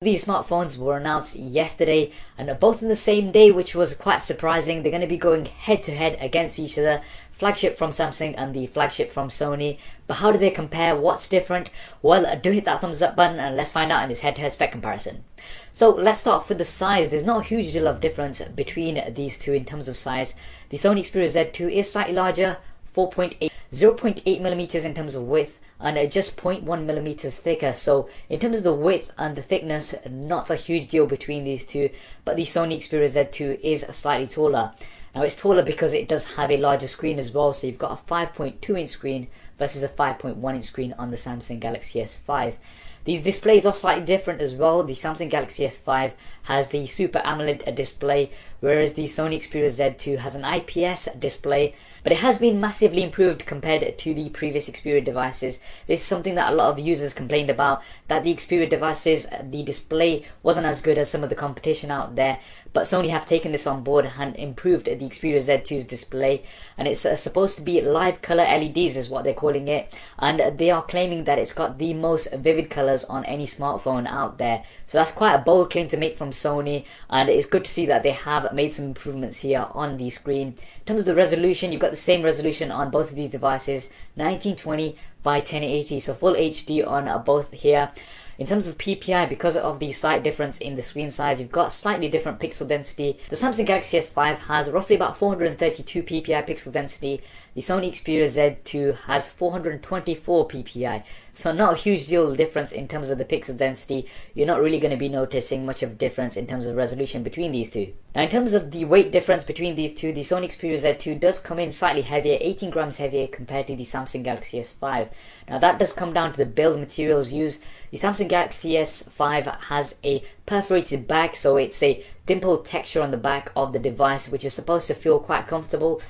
These smartphones were announced yesterday, and both on the same day, which was quite surprising. They're going to be going head to head against each other, flagship from Samsung and the flagship from Sony. But how do they compare? What's different? Well, do hit that thumbs up button and let's find out in this head-to-head spec comparison. So let's start off with the size. There's not a huge deal of difference between these two in terms of size. The Sony Xperia Z2 is slightly larger, 0.8 millimeters in terms of width, and just 0.1 millimeters thicker. So in terms of the width and the thickness, not a huge deal between these two, but the Sony Xperia Z2 is slightly taller. Now it's taller because it does have a larger screen as well, so you've got a 5.2 inch screen versus a 5.1 inch screen on the Samsung Galaxy S5. These displays are slightly different as well. The Samsung Galaxy S5 has the Super AMOLED display, whereas the Sony Xperia Z2 has an IPS display, but it has been massively improved compared to the previous Xperia devices. This is something that a lot of users complained about, that the Xperia devices, the display wasn't as good as some of the competition out there, but Sony have taken this on board and improved the Xperia Z2's display, and it's supposed to be live color LEDs is what they're calling it, and they are claiming that it's got the most vivid colors on any smartphone out there. So that's quite a bold claim to make from Sony, and it's good to see that they have made some improvements here on the screen. In terms of the resolution, you've got the same resolution on both of these devices, 1920 by 1080, so full HD on both here. In terms of PPI, because of the slight difference in the screen size, you've got slightly different pixel density. The Samsung Galaxy S5 has roughly about 432 PPI pixel density. The Sony Xperia Z2 has 424 PPI. So not a huge deal of difference in terms of the pixel density. You're not really going to be noticing much of difference in terms of resolution between these two. Now in terms of the weight difference between these two, the Sony Xperia Z2 does come in slightly heavier, 18 grams heavier compared to the Samsung Galaxy S5. Now that does come down to the build materials used. The Samsung Galaxy S5 has a perforated back, so it's a dimpled texture on the back of the device, which is supposed to feel quite comfortable.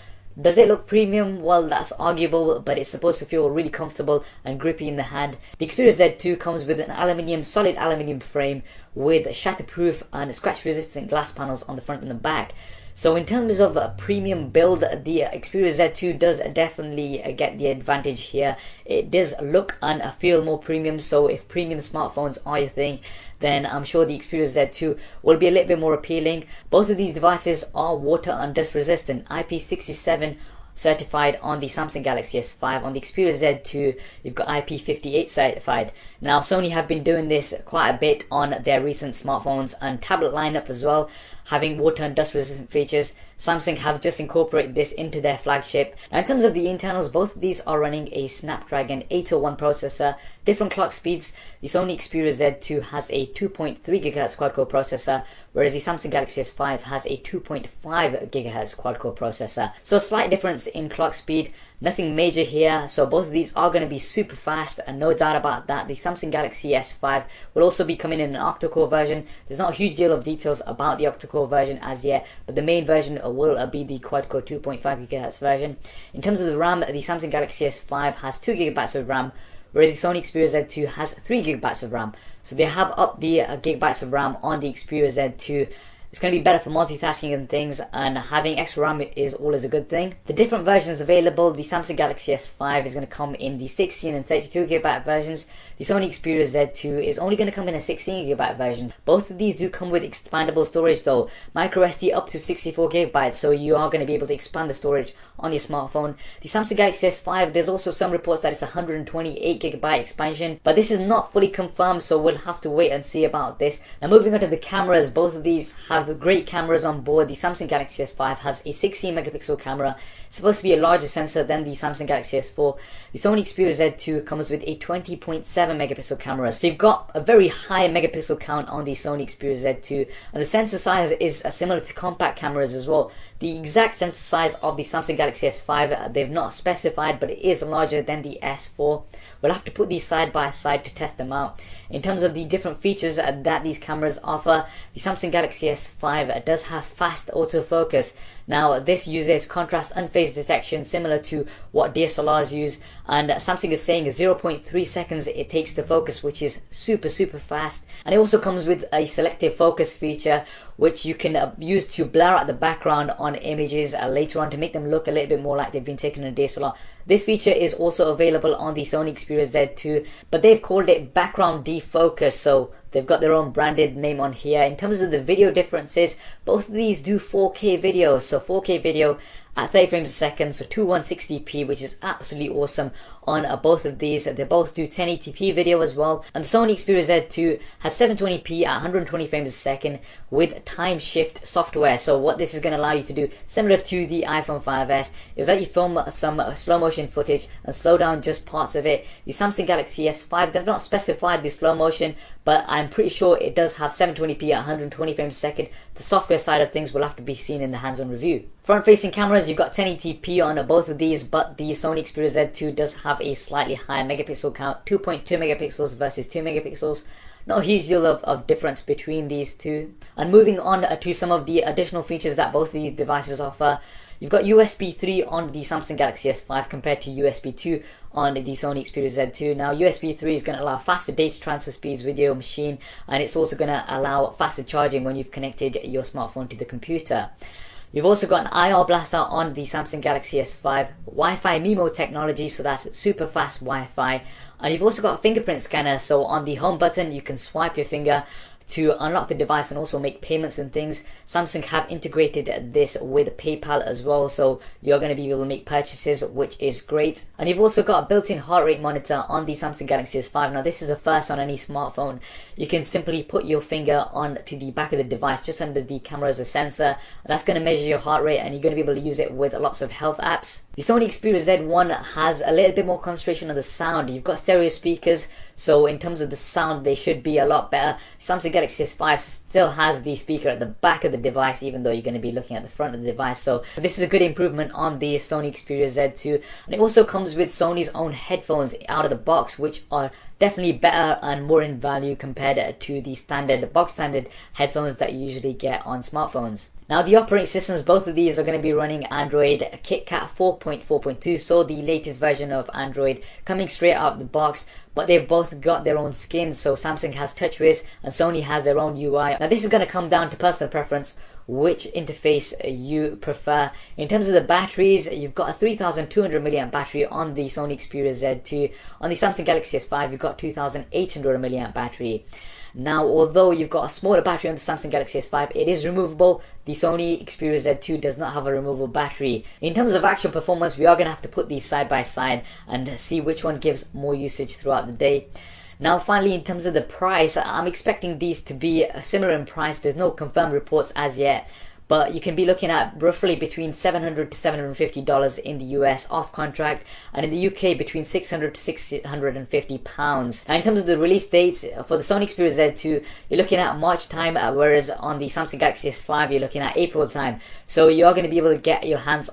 Does it look premium? Well, that's arguable, but it's supposed to feel really comfortable and grippy in the hand. The Xperia Z2 comes with an solid aluminium frame with shatterproof and scratch resistant glass panels on the front and the back. So in terms of a premium build, the Xperia Z2 does definitely get the advantage here. It does look and feel more premium, so if premium smartphones are your thing, then I'm sure the Xperia Z2 will be a little bit more appealing. Both of these devices are water and dust resistant, IP67 certified on the Samsung Galaxy S5. On the Xperia Z2, you've got IP58 certified. Now Sony have been doing this quite a bit on their recent smartphones and tablet lineup as well, having water and dust resistant features. Samsung have just incorporated this into their flagship. Now in terms of the internals, both of these are running a Snapdragon 801 processor, different clock speeds. The Sony Xperia Z2 has a 2.3 GHz quad-core processor, whereas the Samsung Galaxy S5 has a 2.5 GHz quad-core processor. So a slight difference in clock speed, nothing major here. So both of these are going to be super fast, and no doubt about that. The Samsung Galaxy S5 will also be coming in an octa-core version. There's not a huge deal of details about the octa-core version as yet, but the main version will be the quad-core 2.5 GHz version. In terms of the RAM, the Samsung Galaxy S5 has 2 GB of RAM, whereas the Sony Xperia Z2 has 3 GB of RAM. So they have upped the gigabytes of RAM on the Xperia Z2. It's going to be better for multitasking and things, and having extra RAM is always a good thing. The different versions available, the Samsung Galaxy S5 is going to come in the 16 and 32 GB versions. The Sony Xperia Z2 is only going to come in a 16 GB version. Both of these do come with expandable storage though, microSD up to 64 GB, so you are going to be able to expand the storage on your smartphone. The Samsung Galaxy S5, there's also some reports that it's a 128 GB expansion, but this is not fully confirmed, so we'll have to wait and see about this. Now moving on to the cameras, both of these have great cameras on board. The Samsung Galaxy S5 has a 16 megapixel camera. It's supposed to be a larger sensor than the Samsung Galaxy S4. The Sony Xperia Z2 comes with a 20.7 megapixel camera. So you've got a very high megapixel count on the Sony Xperia Z2, and the sensor size is similar to compact cameras as well. The exact sensor size of the Samsung Galaxy S5 they've not specified, but it is larger than the S4. We'll have to put these side by side to test them out. In terms of the different features that these cameras offer, the Samsung Galaxy S5 does have fast autofocus. Now this uses contrast and phase detection similar to what DSLRs use, and Samsung is saying 0.3 seconds it takes to focus, which is super fast. And it also comes with a selective focus feature, which you can use to blur out the background on images later on to make them look a little bit more like they've been taken in a DSLR. This feature is also available on the Sony Xperia Z2, but they've called it background defocus, so They've got their own branded name on here. In terms of the video differences, both of these do 4K video. So 4K video at 30 frames a second, so 2160p, which is absolutely awesome on both of these. They both do 1080p video as well. And the Sony Xperia Z2 has 720p at 120 frames a second with time shift software. So what this is going to allow you to do, similar to the iPhone 5s, is that you film some slow motion footage and slow down just parts of it. The Samsung Galaxy S5, they've not specified the slow motion, but I'm pretty sure it does have 720p at 120 frames a second. The software side of things will have to be seen in the hands-on review. Front-facing cameras, you've got 1080p on both of these, but the Sony Xperia Z2 does have a slightly higher megapixel count, 2.2 megapixels versus 2 megapixels. Not a huge deal of difference between these two. And moving on to some of the additional features that both of these devices offer, you've got USB 3 on the Samsung Galaxy S5 compared to USB 2 on the Sony Xperia Z2. Now USB 3 is going to allow faster data transfer speeds with your machine, and it's also going to allow faster charging when you've connected your smartphone to the computer. You've also got an IR blaster on the Samsung Galaxy S5, Wi-Fi MIMO technology, so that's super fast Wi-Fi. And you've also got a fingerprint scanner, so on the home button you can swipe your finger to unlock the device and also make payments and things. Samsung have integrated this with PayPal as well, so you're going to be able to make purchases, which is great. And you've also got a built-in heart rate monitor on the Samsung Galaxy S5. Now this is a first on any smartphone. You can simply put your finger onto the back of the device, just under the camera as a sensor, and that's going to measure your heart rate, and you're going to be able to use it with lots of health apps. The Sony Xperia Z1 has a little bit more concentration on the sound. You've got stereo speakers, so in terms of the sound they should be a lot better. Samsung Galaxy S5 still has the speaker at the back of the device, even though you're going to be looking at the front of the device, so this is a good improvement on the Sony Xperia Z2. And it also comes with Sony's own headphones out of the box, which are definitely better and more in value compared to the standard headphones that you usually get on smartphones. Now the operating systems, both of these are going to be running Android KitKat 4.4.2, so the latest version of Android coming straight out of the box, but they've both got their own skins. So Samsung has TouchWiz and Sony has their own UI. Now this is going to come down to personal preference, which interface you prefer. In terms of the batteries, you've got a 3200 mAh battery on the Sony Xperia Z2. On the Samsung Galaxy S5 you've got 2800 mAh battery. Now, although you've got a smaller battery on the Samsung Galaxy S5, it is removable. The Sony Xperia Z2 does not have a removable battery. In terms of actual performance, we are going to have to put these side by side and see which one gives more usage throughout the day. Now finally, in terms of the price, I'm expecting these to be similar in price. There's no confirmed reports as yet, but you can be looking at roughly between $700 to $750 in the US off contract, and in the UK between £600 to £650. Now in terms of the release dates, for the Sony Xperia Z2 you're looking at March time, whereas on the Samsung Galaxy S5 you're looking at April time. So you're going to be able to get your hands